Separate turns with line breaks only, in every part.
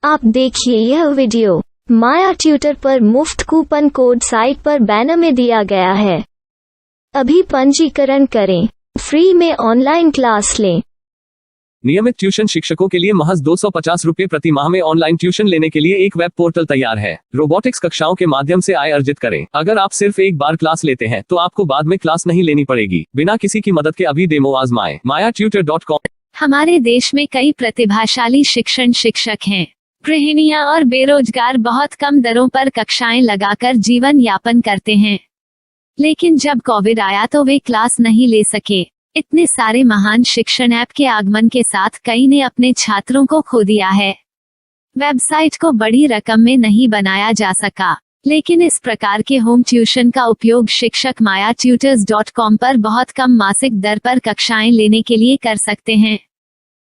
आप देखिए यह वीडियो माया ट्यूटर पर मुफ्त कूपन कोड साइट पर बैनर में दिया गया है। अभी पंजीकरण करें, फ्री में ऑनलाइन क्लास लें।
नियमित ट्यूशन शिक्षकों के लिए महज 250 रुपये प्रति माह में ऑनलाइन ट्यूशन लेने के लिए एक वेब पोर्टल तैयार है। रोबोटिक्स कक्षाओं के माध्यम से आय अर्जित करें। अगर आप सिर्फ एक बार क्लास लेते हैं तो आपको बाद में क्लास नहीं लेनी पड़ेगी। बिना किसी की मदद के अभी डेमो आजमाएं। mayatutor.com।
हमारे देश में कई प्रतिभाशाली शिक्षक हैं। गृहिणियां और बेरोजगार बहुत कम दरों पर कक्षाएं लगाकर जीवन यापन करते हैं, लेकिन जब कोविड आया तो वे क्लास नहीं ले सके। इतने सारे महान शिक्षण ऐप के आगमन के साथ कई ने अपने छात्रों को खो दिया है। वेबसाइट को बड़ी रकम में नहीं बनाया जा सका, लेकिन इस प्रकार के होम ट्यूशन का उपयोग शिक्षक mayatutors.com पर बहुत कम मासिक दर पर कक्षाएं लेने के लिए कर सकते हैं।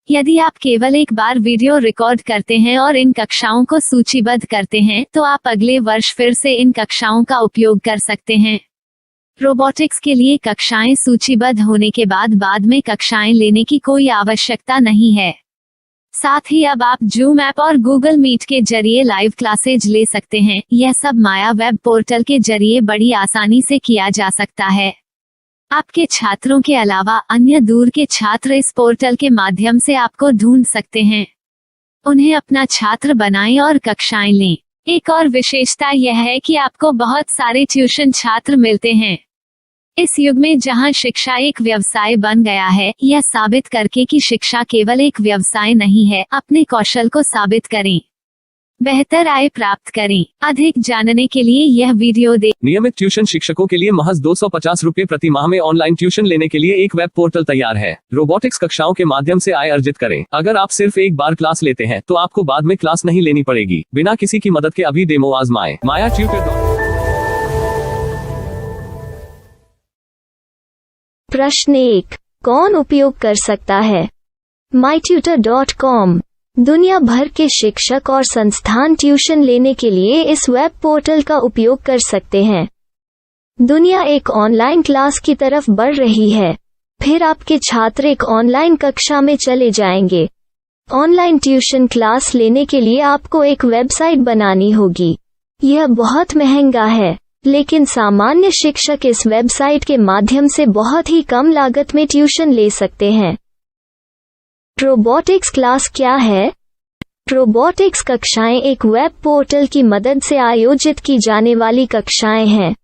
यदि आप केवल एक बार वीडियो रिकॉर्ड करते हैं और इन कक्षाओं को सूचीबद्ध करते हैं तो आप अगले वर्ष फिर से इन कक्षाओं का उपयोग कर सकते हैं। रोबोटिक्स के लिए कक्षाएं सूचीबद्ध होने के बाद में कक्षाएं लेने की कोई आवश्यकता नहीं है। साथ ही अब आप जूम ऐप और गूगल मीट के जरिए लाइव क्लासेज ले सकते हैं। यह सब माया वेब पोर्टल के जरिए बड़ी आसानी से किया जा सकता है। आपके छात्रों के अलावा अन्य दूर के छात्र इस पोर्टल के माध्यम से आपको ढूंढ सकते हैं। उन्हें अपना छात्र बनाएं और कक्षाएं लें। एक और विशेषता यह है कि आपको बहुत सारे ट्यूशन छात्र मिलते हैं। इस युग में जहां शिक्षा एक व्यवसाय बन गया है, यह साबित करके कि शिक्षा केवल एक व्यवसाय नहीं है, अपने कौशल को साबित करें, बेहतर आय प्राप्त करें। अधिक जानने के लिए यह वीडियो देखें।
नियमित ट्यूशन शिक्षकों के लिए महज 250 रुपये प्रति माह में ऑनलाइन ट्यूशन लेने के लिए एक वेब पोर्टल तैयार है। रोबोटिक्स कक्षाओं के माध्यम से आय अर्जित करें। अगर आप सिर्फ एक बार क्लास लेते हैं तो आपको बाद में क्लास नहीं लेनी पड़ेगी। बिना किसी की मदद के अभी डेमो आजमाएं। mayatutor.com।
प्रश्न 1, कौन उपयोग कर सकता है? mytutor.com दुनिया भर के शिक्षक और संस्थान ट्यूशन लेने के लिए इस वेब पोर्टल का उपयोग कर सकते हैं। दुनिया एक ऑनलाइन क्लास की तरफ बढ़ रही है। फिर आपके छात्र एक ऑनलाइन कक्षा में चले जाएंगे। ऑनलाइन ट्यूशन क्लास लेने के लिए आपको एक वेबसाइट बनानी होगी। यह बहुत महंगा है, लेकिन सामान्य शिक्षक इस वेबसाइट के माध्यम से बहुत ही कम लागत में ट्यूशन ले सकते हैं। रोबोटिक्स क्लास क्या है? रोबोटिक्स कक्षाएं एक वेब पोर्टल की मदद से आयोजित की जाने वाली कक्षाएं हैं,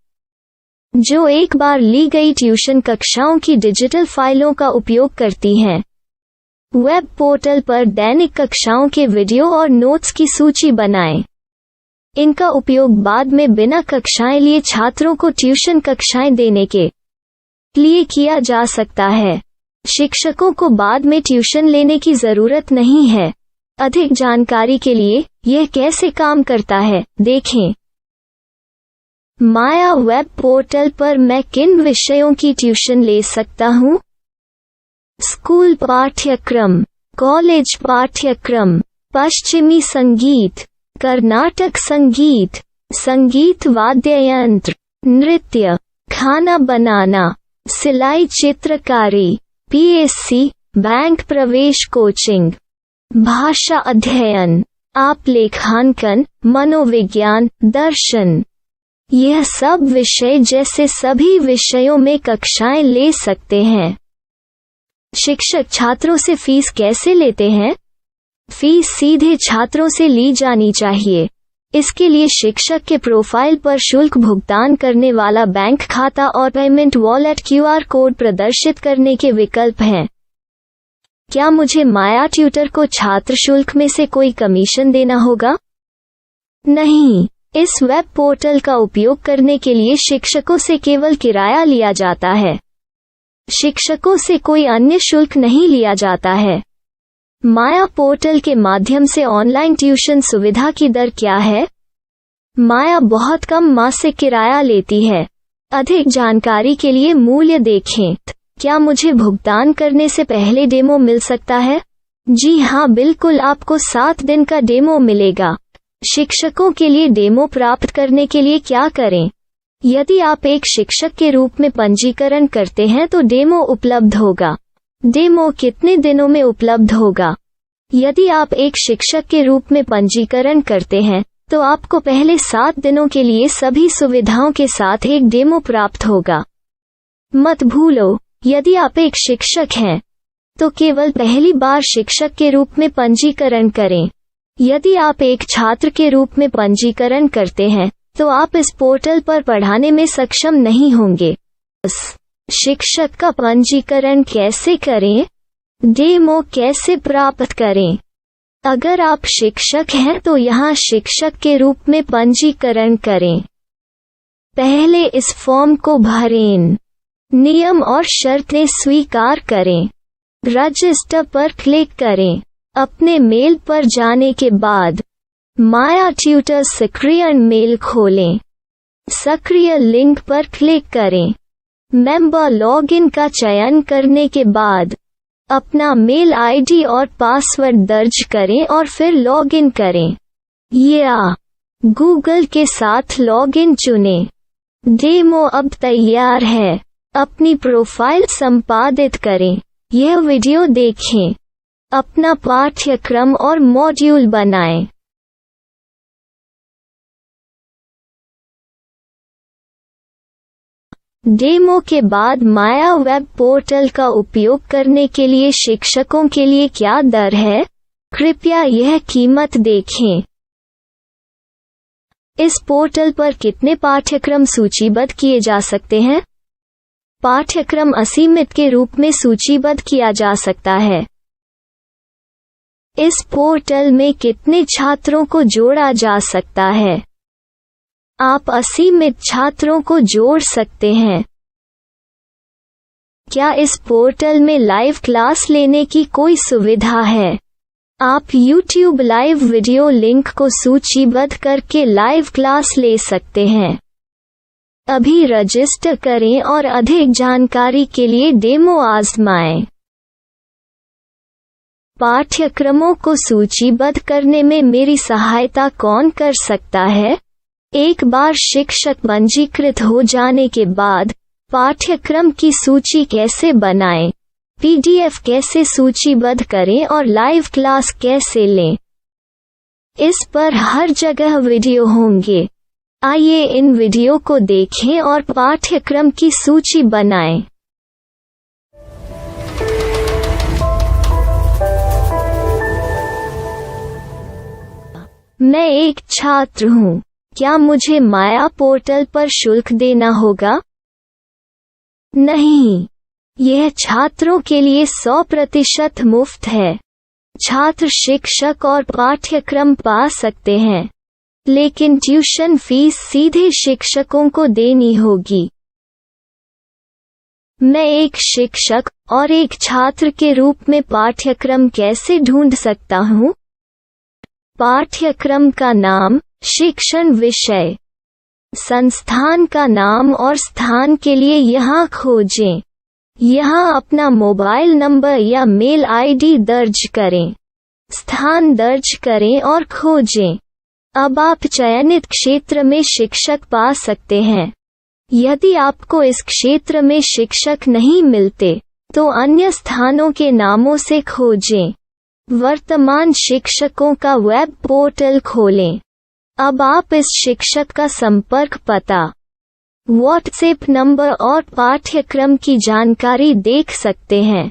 जो एक बार ली गई ट्यूशन कक्षाओं की डिजिटल फाइलों का उपयोग करती हैं। वेब पोर्टल पर दैनिक कक्षाओं के वीडियो और नोट्स की सूची बनाएं। इनका उपयोग बाद में बिना कक्षाएं लिए छात्रों को ट्यूशन कक्षाएं देने के लिए किया जा सकता है। शिक्षकों को बाद में ट्यूशन लेने की जरूरत नहीं है। अधिक जानकारी के लिए यह कैसे काम करता है, देखें। माया वेब पोर्टल पर मैं किन विषयों की ट्यूशन ले सकता हूँ? स्कूल पाठ्यक्रम, कॉलेज पाठ्यक्रम, पश्चिमी संगीत, कर्नाटक संगीत, संगीत वाद्य यंत्र, नृत्य, खाना बनाना, सिलाई चित्रकारी, पीएससी, बैंक प्रवेश कोचिंग, भाषा अध्ययन, आप लेखांकन, मनोविज्ञान, दर्शन। यह सब विषय जैसे सभी विषयों में कक्षाएं ले सकते हैं। शिक्षक छात्रों से फीस कैसे लेते हैं? फीस सीधे छात्रों से ली जानी चाहिए। इसके लिए शिक्षक के प्रोफाइल पर शुल्क भुगतान करने वाला बैंक खाता और पेमेंट वॉलेट क्यूआर कोड प्रदर्शित करने के विकल्प हैं। क्या मुझे माया ट्यूटर को छात्र शुल्क में से कोई कमीशन देना होगा? नहीं, इस वेब पोर्टल का उपयोग करने के लिए शिक्षकों से केवल किराया लिया जाता है। शिक्षकों से कोई अन्य शुल्क नहीं लिया जाता है। माया पोर्टल के माध्यम से ऑनलाइन ट्यूशन सुविधा की दर क्या है? माया बहुत कम मासिक किराया लेती है। अधिक जानकारी के लिए मूल्य देखें। क्या मुझे भुगतान करने से पहले डेमो मिल सकता है? जी हाँ, बिल्कुल, आपको 7 दिन का डेमो मिलेगा। शिक्षकों के लिए डेमो प्राप्त करने के लिए क्या करें? यदि आप एक शिक्षक के रूप में पंजीकरण करते हैं तो डेमो उपलब्ध होगा। डेमो कितने दिनों में उपलब्ध होगा? यदि आप एक शिक्षक के रूप में पंजीकरण करते हैं तो आपको पहले 7 दिनों के लिए सभी सुविधाओं के साथ एक डेमो प्राप्त होगा। मत भूलो, यदि आप एक शिक्षक हैं तो केवल पहली बार शिक्षक के रूप में पंजीकरण करें। यदि आप एक छात्र के रूप में पंजीकरण करते हैं तो आप इस पोर्टल पर पढ़ाने में सक्षम नहीं होंगे। शिक्षक का पंजीकरण कैसे करें? डेमो कैसे प्राप्त करें? अगर आप शिक्षक हैं तो यहाँ शिक्षक के रूप में पंजीकरण करें। पहले इस फॉर्म को भरें। नियम और शर्तें स्वीकार करें। रजिस्टर पर क्लिक करें। अपने मेल पर जाने के बाद माया ट्यूटर सक्रिय मेल खोलें। सक्रिय लिंक पर क्लिक करें। मेंबर लॉगिन का चयन करने के बाद अपना मेल आईडी और पासवर्ड दर्ज करें और फिर लॉगिन करें या गूगल के साथ लॉगिन चुनें। डेमो अब तैयार है। अपनी प्रोफाइल संपादित करें। यह वीडियो देखें। अपना पाठ्यक्रम और मॉड्यूल बनाएं। डेमो के बाद माया वेब पोर्टल का उपयोग करने के लिए शिक्षकों के लिए क्या दर है? कृपया यह कीमत देखें। इस पोर्टल पर कितने पाठ्यक्रम सूचीबद्ध किए जा सकते हैं? पाठ्यक्रम असीमित के रूप में सूचीबद्ध किया जा सकता है। इस पोर्टल में कितने छात्रों को जोड़ा जा सकता है? आप असीमित छात्रों को जोड़ सकते हैं। क्या इस पोर्टल में लाइव क्लास लेने की कोई सुविधा है? आप YouTube लाइव वीडियो लिंक को सूचीबद्ध करके लाइव क्लास ले सकते हैं। अभी रजिस्टर करें और अधिक जानकारी के लिए डेमो आजमाएं। पाठ्यक्रमों को सूचीबद्ध करने में मेरी सहायता कौन कर सकता है? एक बार शिक्षक पंजीकृत हो जाने के बाद पाठ्यक्रम की सूची कैसे बनाएं, PDF कैसे सूचीबद्ध करें और लाइव क्लास कैसे लें, इस पर हर जगह वीडियो होंगे। आइए इन वीडियो को देखें और पाठ्यक्रम की सूची बनाएं। मैं एक छात्र हूँ। क्या मुझे माया पोर्टल पर शुल्क देना होगा? नहीं, यह छात्रों के लिए 100% मुफ्त है। छात्र शिक्षक और पाठ्यक्रम पा सकते हैं, लेकिन ट्यूशन फीस सीधे शिक्षकों को देनी होगी। मैं एक शिक्षक और एक छात्र के रूप में पाठ्यक्रम कैसे ढूंढ सकता हूँ? पाठ्यक्रम का नाम, शिक्षण विषय, संस्थान का नाम और स्थान के लिए यहाँ खोजें। यहाँ अपना मोबाइल नंबर या मेल आईडी दर्ज करें। स्थान दर्ज करें और खोजें। अब आप चयनित क्षेत्र में शिक्षक पा सकते हैं। यदि आपको इस क्षेत्र में शिक्षक नहीं मिलते तो अन्य स्थानों के नामों से खोजें। वर्तमान शिक्षकों का वेब पोर्टल खोलें। अब आप इस शिक्षक का संपर्क पता, व्हाट्सएप नंबर और पाठ्यक्रम की जानकारी देख सकते हैं।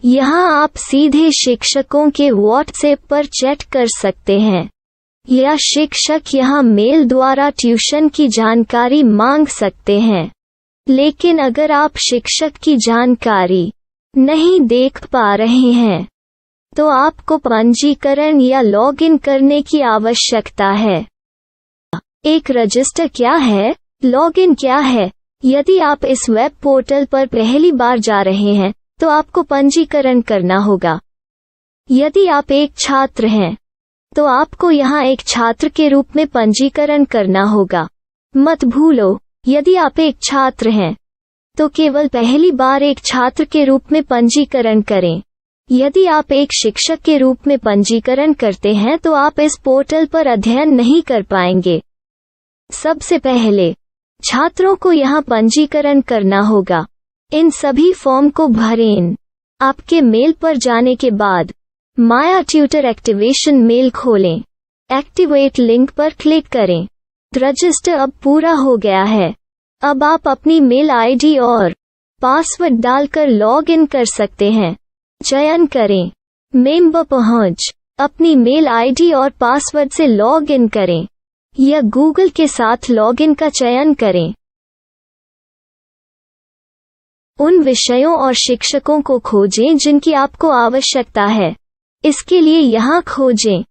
यहाँ आप सीधे शिक्षकों के व्हाट्सएप पर चैट कर सकते हैं या शिक्षक यहाँ मेल द्वारा ट्यूशन की जानकारी मांग सकते हैं। लेकिन अगर आप शिक्षक की जानकारी नहीं देख पा रहे हैं तो आपको पंजीकरण या लॉगिन करने की आवश्यकता है। एक रजिस्टर क्या है? लॉगिन क्या है? यदि आप इस वेब पोर्टल पर पहली बार जा रहे हैं तो आपको पंजीकरण करना होगा। यदि आप एक छात्र हैं तो आपको यहाँ एक छात्र के रूप में पंजीकरण करना होगा। मत भूलो, यदि आप एक छात्र हैं तो केवल पहली बार एक छात्र के रूप में पंजीकरण करें। यदि आप एक शिक्षक के रूप में पंजीकरण करते हैं तो आप इस पोर्टल पर अध्ययन नहीं कर पाएंगे। सबसे पहले छात्रों को यहाँ पंजीकरण करना होगा। इन सभी फॉर्म को भरें। आपके मेल पर जाने के बाद माया ट्यूटर एक्टिवेशन मेल खोलें। एक्टिवेट लिंक पर क्लिक करें। रजिस्टर अब पूरा हो गया है। अब आप अपनी मेल आईडी और पासवर्ड डालकर लॉग इन कर सकते हैं। चयन करें मेंबर पहुंच। अपनी मेल आईडी और पासवर्ड से लॉग इन करें या गूगल के साथ लॉग इन का चयन करें। उन विषयों और शिक्षकों को खोजें जिनकी आपको आवश्यकता है। इसके लिए यहाँ खोजें।